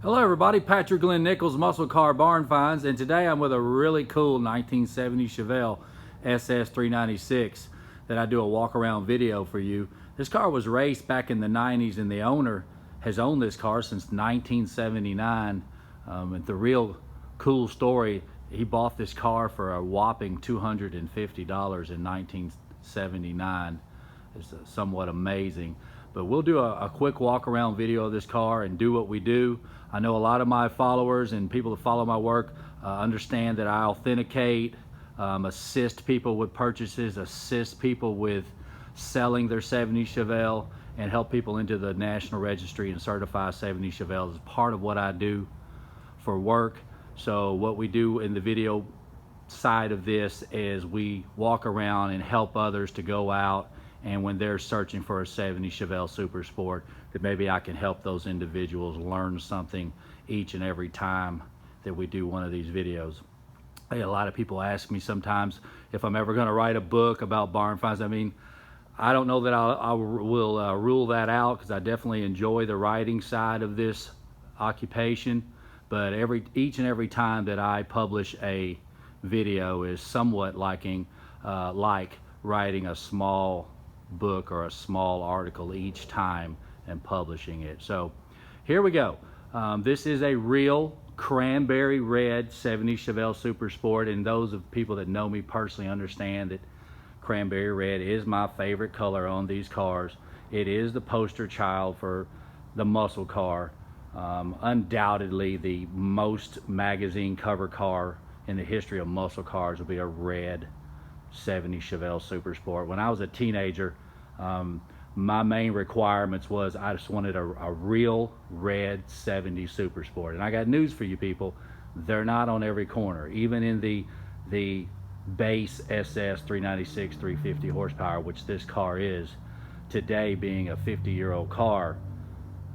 Hello everybody, Patrick Glenn Nichols, Muscle Car Barn Finds, and today I'm with a really cool 1970 Chevelle SS396 that I do a walk around video for you. This car was raced back in the 90s and the owner has owned this car since 1979. And the real cool story, he bought this car for a whopping $250 in 1979. It's somewhat amazing. But we'll do a quick walk around video of this car and do what we do. I know a lot of my followers and people that follow my work understand that I authenticate, assist people with purchases, assist people with selling their 70 Chevelle, and help people into the National Registry and certify 70 Chevelles as part of what I do for work. So what we do in the video side of this is we walk around and help others to go out, and when they're searching for a 70 Chevelle Super Sport, that maybe I can help those individuals learn something each and every time that we do one of these videos. Hey, a lot of people ask me sometimes if I'm ever going to write a book about barn finds. I mean, I don't know that I will rule that out, because I definitely enjoy the writing side of this occupation, but each and every time that I publish a video is somewhat like writing a small book or a small article each time and publishing it. So here we go. This is a real cranberry red 70 Chevelle Super Sport, and those of people that know me personally understand that cranberry red is my favorite color on these cars. It is the poster child for the muscle car. Undoubtedly the most magazine cover car in the history of muscle cars will be a red 70 Chevelle Super Sport. When I was a teenager, my main requirements was I just wanted a real red 70 Super Sport. And I got news for you people, they're not on every corner. Even in the base SS 396 350 horsepower, which this car is today, being a 50-year-old car,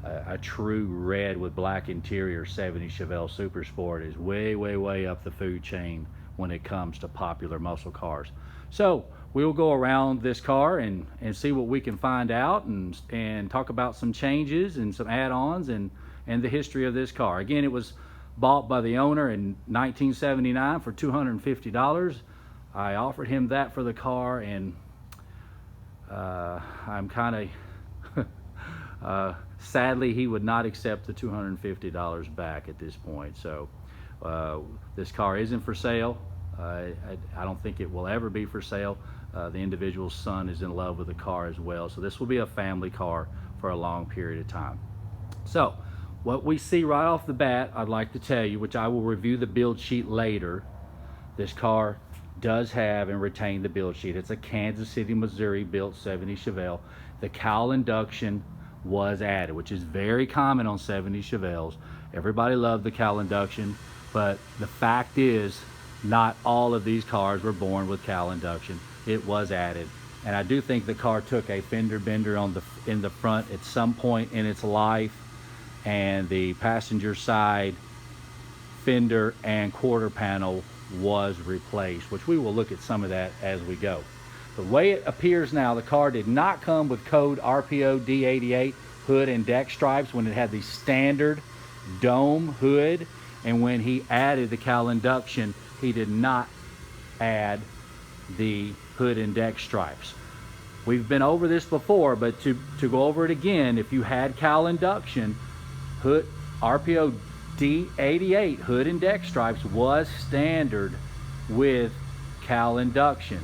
a true red with black interior 70 Chevelle Super Sport is way up the food chain when it comes to popular muscle cars. So we'll go around this car and see what we can find out, and talk about some changes and some add-ons and the history of this car. Again, it was bought by the owner in 1979 for $250. I offered him that for the car, and I'm kind of sadly he would not accept the $250 back at this point. So this car isn't for sale. I don't think it will ever be for sale. The individual's son is in love with the car as well, so this will be a family car for a long period of time. So what we see right off the bat, I'd like to tell you, which I will review the build sheet later, this car does have and retain the build sheet. It's a Kansas City, Missouri built 70 Chevelle. The cowl induction was added, which is very common on 70 Chevelles. Everybody loved the cowl induction, but the fact is not all of these cars were born with cowl induction. It was added, and I do think the car took a fender bender in the front at some point in its life, and the passenger side fender and quarter panel was replaced, which we will look at some of that as we go. The way it appears now, the car did not come with code RPO D88 hood and deck stripes when it had the standard dome hood, and when he added the cowl induction, he did not add the hood and deck stripes. We've been over this before, but to go over it again, if you had cowl induction, hood RPO D88 hood and deck stripes was standard with cowl induction.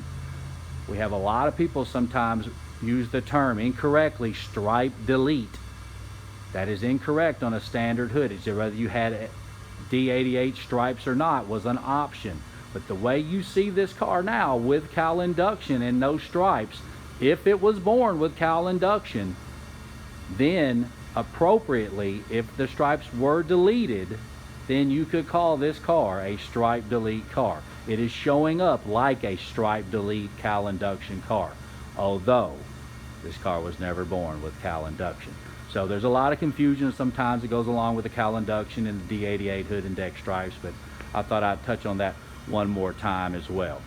We have a lot of people sometimes use the term incorrectly, stripe delete. That is incorrect on a standard hood. It's whether you had D88 stripes or not was an option. But the way you see this car now with cowl induction and no stripes, if it was born with cowl induction, then appropriately, if the stripes were deleted, then you could call this car a stripe delete car. It is showing up like a stripe delete cowl induction car, although this car was never born with cowl induction. So there's a lot of confusion sometimes that goes along with the cowl induction and the D88 hood and deck stripes, but I thought I'd touch on that one more time as well.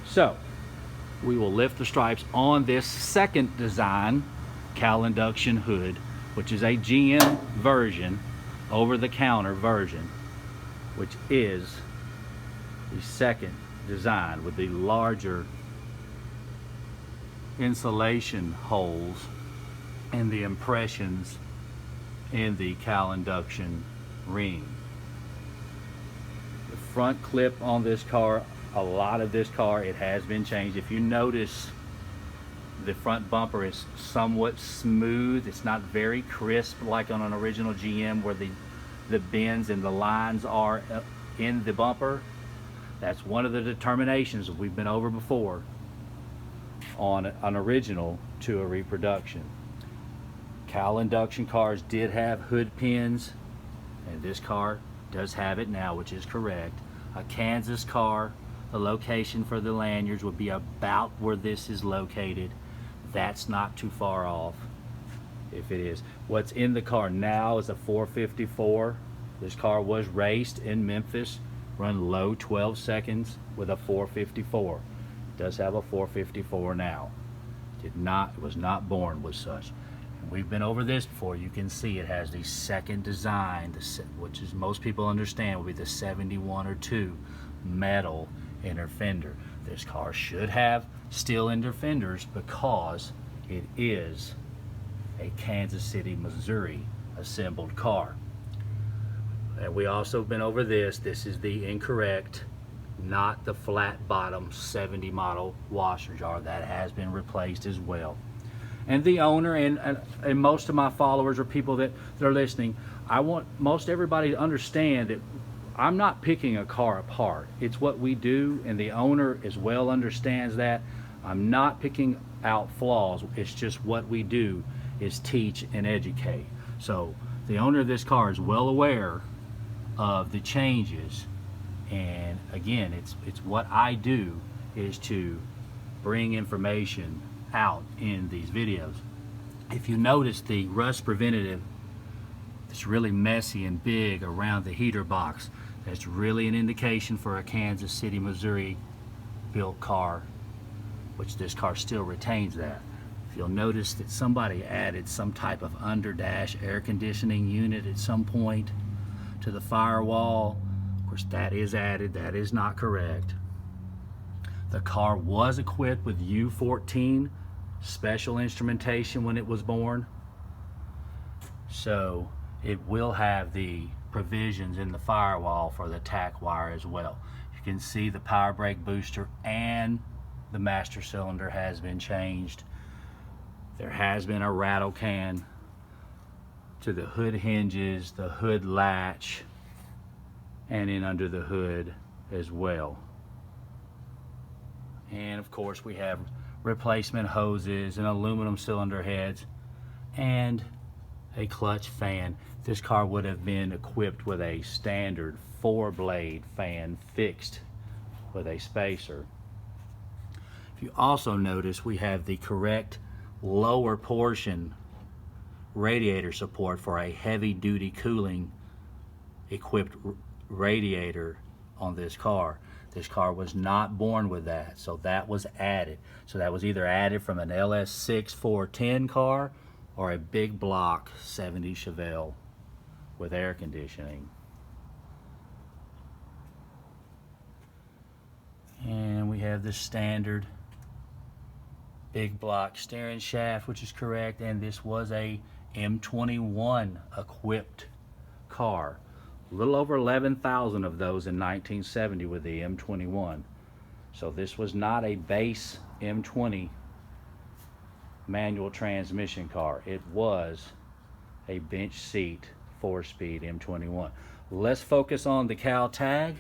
So we will lift the stripes on this second design cowl induction hood, which is a GM version over-the-counter version, which is the second design with the larger insulation holes and the impressions in the cowl induction ring. The front clip on this car, a lot of this car, it has been changed. If you notice, the front bumper is somewhat smooth. It's not very crisp like on an original GM where the bends and the lines are in the bumper. That's one of the determinations that we've been over before on an original to a reproduction. Cowl induction cars did have hood pins, and this car does have it now, which is correct. A Kansas car, the location for the lanyards would be about where this is located. That's not too far off, if it is. What's in the car now is a 454. This car was raced in Memphis, run low 12 seconds with a 454. It does have a 454 now. It was not born with such. And we've been over this before. You can see it has the second design, which is most people understand will be the 71 or 2 metal inner fender. This car should have steel inner fenders because it is a Kansas City, Missouri assembled car. And we also been over this. This is the incorrect, not the flat bottom 70 model washer jar. That has been replaced as well. And the owner and most of my followers or people that are listening, I want most everybody to understand that I'm not picking a car apart. It's what we do, and the owner as well understands that. I'm not picking out flaws. It's just what we do is teach and educate. So the owner of this car is well aware of the changes, and again, it's what I do is to bring information out in these videos. If you notice the rust preventative, it's really messy and big around the heater box. That's really an indication for a Kansas City, Missouri built car, which this car still retains that. If you'll notice that somebody added some type of underdash air conditioning unit at some point to the firewall, of course that is added. That is not correct. The car was equipped with U14 special instrumentation when it was born, so it will have the provisions in the firewall for the tack wire as well. You can see the power brake booster and the master cylinder has been changed. There has been a rattle can to the hood hinges, the hood latch, and in under the hood as well. And of course we have replacement hoses and aluminum cylinder heads and a clutch fan. This car would have been equipped with a standard 4-blade fan fixed with a spacer. If you also notice, we have the correct lower portion radiator support for a heavy duty cooling equipped radiator on this car. This car was not born with that, so that was added. So that was either added from an LS6 410 car or a big block 70 Chevelle with air conditioning. And we have the standard big block steering shaft, which is correct, and this was a M21 equipped car. A little over 11,000 of those in 1970 with the M21. So this was not a base M20 manual transmission car. It was a bench seat 4-speed M21. Let's focus on the cowl tag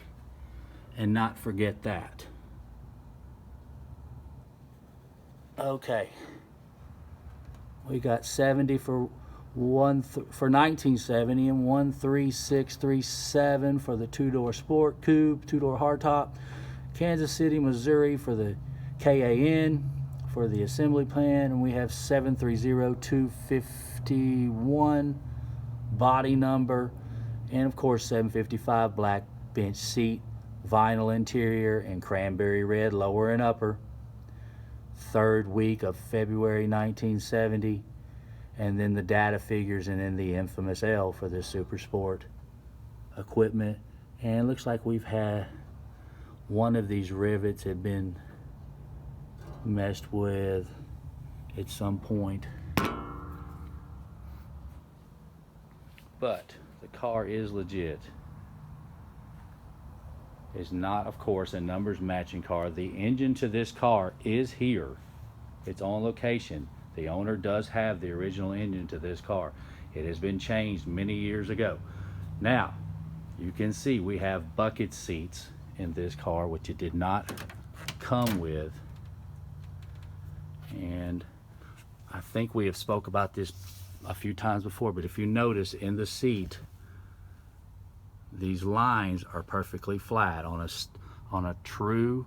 and not forget that. Okay, we got 70 for 1970 and 13637 for the 2-door sport coupe, 2-door hardtop. Kansas City, Missouri for the KAN for the assembly plan, and we have 730251 body number, and of course 755 black bench seat, vinyl interior, and cranberry red lower and upper. 3rd week of February 1970, and then the data figures, and then the infamous L for this Super Sport equipment. And it looks like we've had one of these rivets had been messed with at some point, but the car is legit. It's not, of course, a numbers matching car. The engine to this car is here. It's on location. The owner does have the original engine to this car. It has been changed many years ago. Now, you can see we have bucket seats in this car, which it did not come with. And I think we have spoke about this a few times before, but if you notice in the seat, these lines are perfectly flat. On a true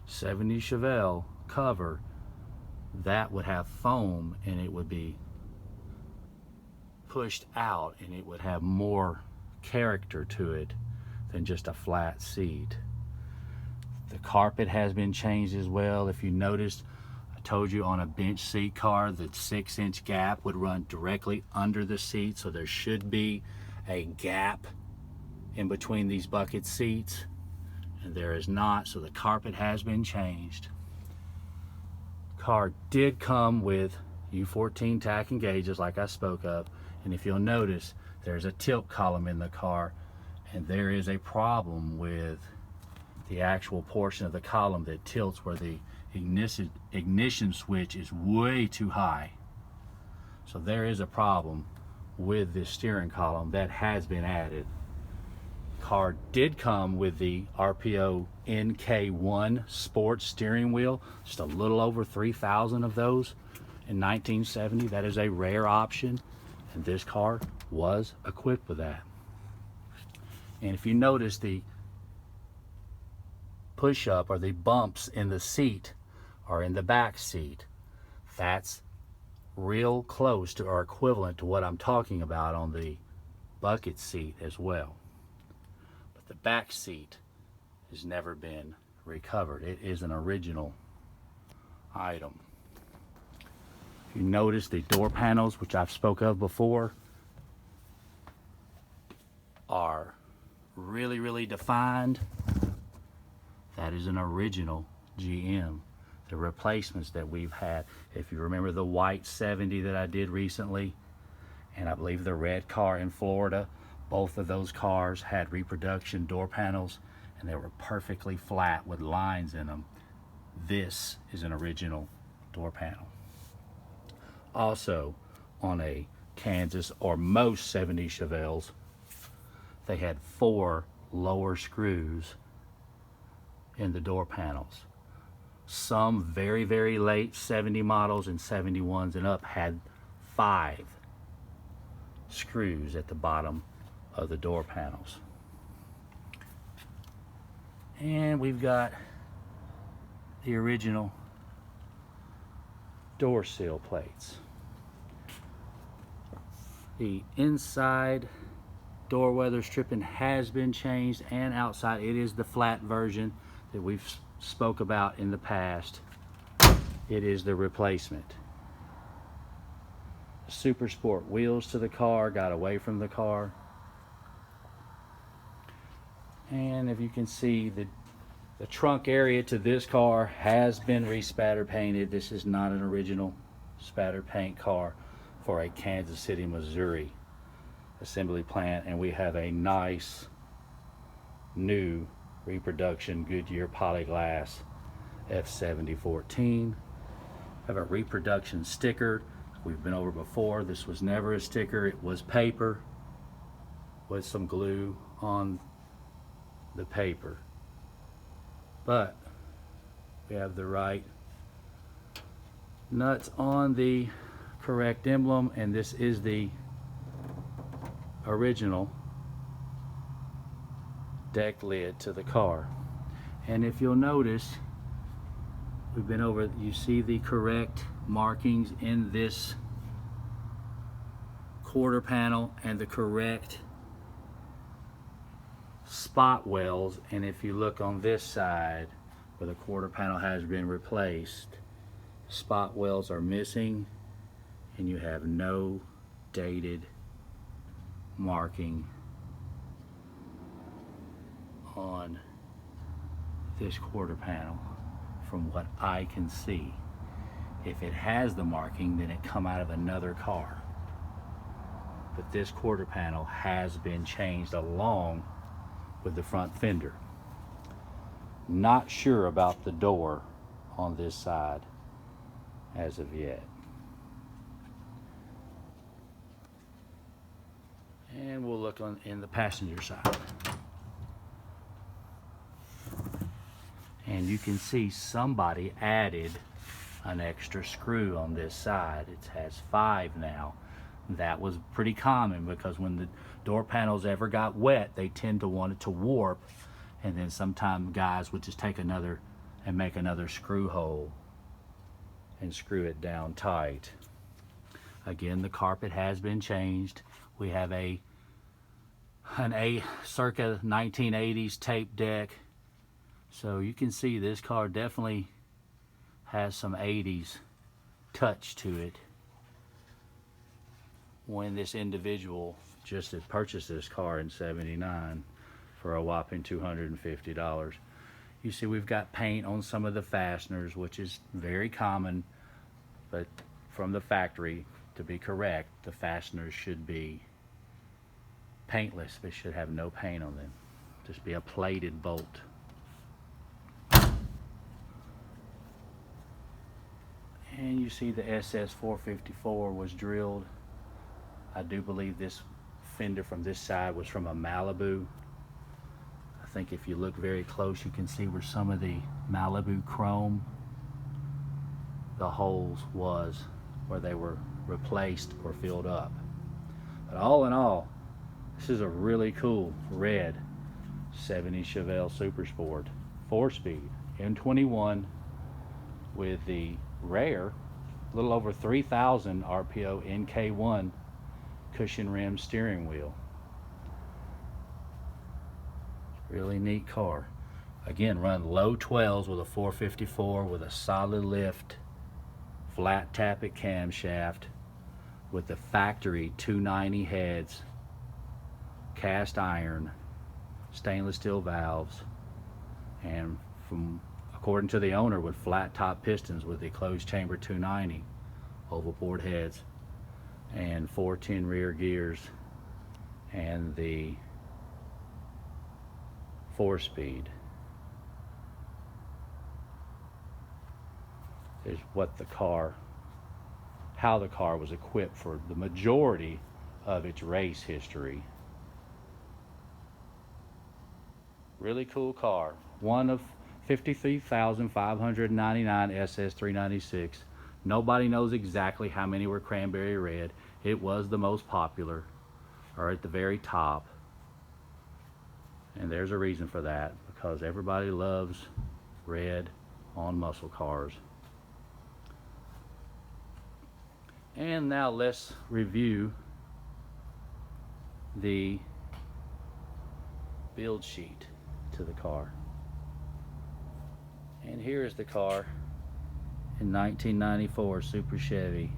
70 Chevelle cover, that would have foam and it would be pushed out, and it would have more character to it than just a flat seat. The carpet has been changed as well. If you noticed, I told you on a bench seat car, the 6-inch gap would run directly under the seat, so there should be a gap in between these bucket seats, and there is not, so the carpet has been changed. Car did come with U14 tack and gauges like I spoke of, and if you'll notice, there's a tilt column in the car, and there is a problem with the actual portion of the column that tilts where the ignition switch is way too high. So there is a problem with this steering column that has been added. Car did come with the RPO NK1 sports steering wheel, just a little over 3,000 of those in 1970. That is a rare option, and this car was equipped with that. And if you notice, the push-up or the bumps in the seat are in the back seat. That's real close to or equivalent to what I'm talking about on the bucket seat as well. But the back seat has never been recovered. It is an original item. If you notice, the door panels, which I've spoke of before, are really defined. That is an original GM. The replacements that we've had, if you remember the white 70 that I did recently, and I believe the red car in Florida, both of those cars had reproduction door panels, and they were perfectly flat with lines in them. This is an original door panel. Also, on a Kansas or most 70 Chevelles, they had 4 lower screws in the door panels. Some very late 70 models and 71s and up had 5 screws at the bottom of the door panels. And we've got the original door sill plates. The inside door weather stripping has been changed, and outside it is the flat version that we've spoke about in the past. It is the replacement. The Super Sport wheels to the car got away from the car, and if you can see, the trunk area to this car has been respatter painted. This is not an original spatter paint car for a Kansas City, Missouri assembly plant, and we have a nice new reproduction Goodyear polyglass F7014. Have a reproduction sticker we've been over before. This was never a sticker, it was paper with some glue on the paper, but we have the right nuts on the correct emblem, and this is the original deck lid to the car. And if you'll notice, we've been over, you see the correct markings in this quarter panel and the correct spot wells, and if you look on this side where the quarter panel has been replaced, spot wells are missing, and you have no dated marking on this quarter panel from what I can see. If it has the marking, then it come out of another car. But this quarter panel has been changed along with the front fender. Not sure about the door on this side as of yet. And we'll look in the passenger side. And you can see somebody added an extra screw on this side. It has 5 now. That was pretty common because when the door panels ever got wet, they tend to want it to warp, and then sometimes guys would just take another and make another screw hole and screw it down tight. Again, the carpet has been changed. We have an circa 1980s tape deck. So you can see this car definitely has some 80s touch to it. When this individual just had purchased this car in '79 for a whopping $250. You see we've got paint on some of the fasteners, which is very common, but from the factory, to be correct, the fasteners should be paintless. They should have no paint on them. Just be a plated bolt. And you see the SS454 was drilled. I do believe this fender from this side was from a Malibu. I think if you look very close, you can see where some of the Malibu chrome, the holes was where they were replaced or filled up. But all in all, this is a really cool red 70 Chevelle Super Sport 4-speed M21 with the rare, a little over 3,000 RPO NK1 cushion rim steering wheel. Really neat car. Again, run low 12s with a 454 with a solid lift, flat tappet camshaft with the factory 290 heads, cast iron, stainless steel valves, and according to the owner, with flat top pistons with the closed chamber 290 oval board heads and 410 rear gears, and the 4-speed is how the car was equipped for the majority of its race history. Really cool car. One of 53,599 SS396. Nobody knows exactly how many were cranberry red. It was the most popular, or at the very top. And there's a reason for that, because everybody loves red on muscle cars. And now let's review the build sheet to the car. And here is the car in 1994 Super Chevy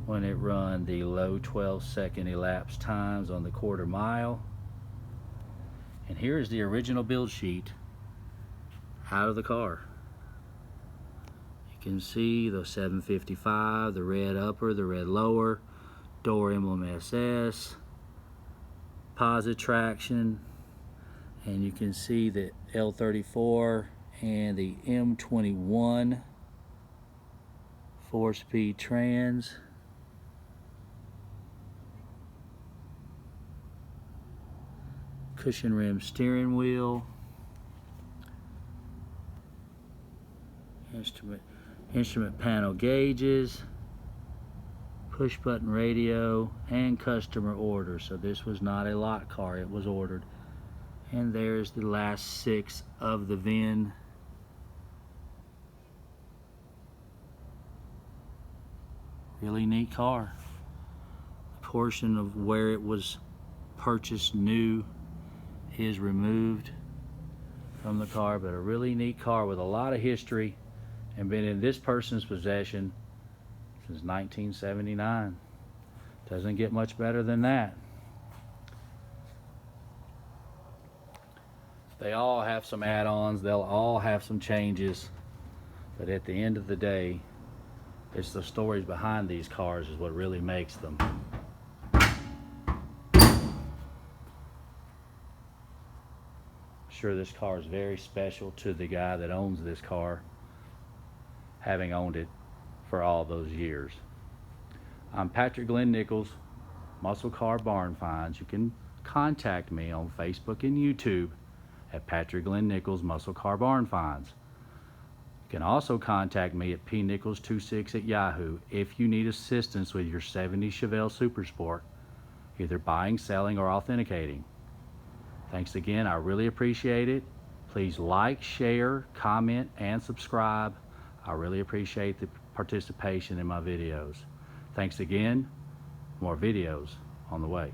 when it run the low 12-second elapsed times on the quarter mile. And here is the original build sheet out of the car. You can see the 755, the red upper, the red lower, door emblem SS, posit traction, and you can see the L34 and the M21 4-speed trans. Cushion rim steering wheel. Instrument panel gauges. Push button radio and customer order. So this was not a lot car, it was ordered. And there's the last 6 of the VIN. Really neat car. The portion of where it was purchased new is removed from the car, but a really neat car with a lot of history and been in this person's possession since 1979. Doesn't get much better than that. They all have some add-ons, they'll all have some changes, but at the end of the day, it's the stories behind these cars is what really makes them. Sure, this car is very special to the guy that owns this car, having owned it for all those years. I'm Patrick Glenn Nichols, Muscle Car Barn Finds. You can contact me on Facebook and YouTube at Patrick Glenn Nichols Muscle Car Barn Finds. You can also contact me at pnichols26@yahoo if you need assistance with your 70 Chevelle Super Sport, either buying, selling, or authenticating. Thanks again, I really appreciate it. Please like, share, comment, and subscribe. I really appreciate the participation in my videos. Thanks again. More videos on the way.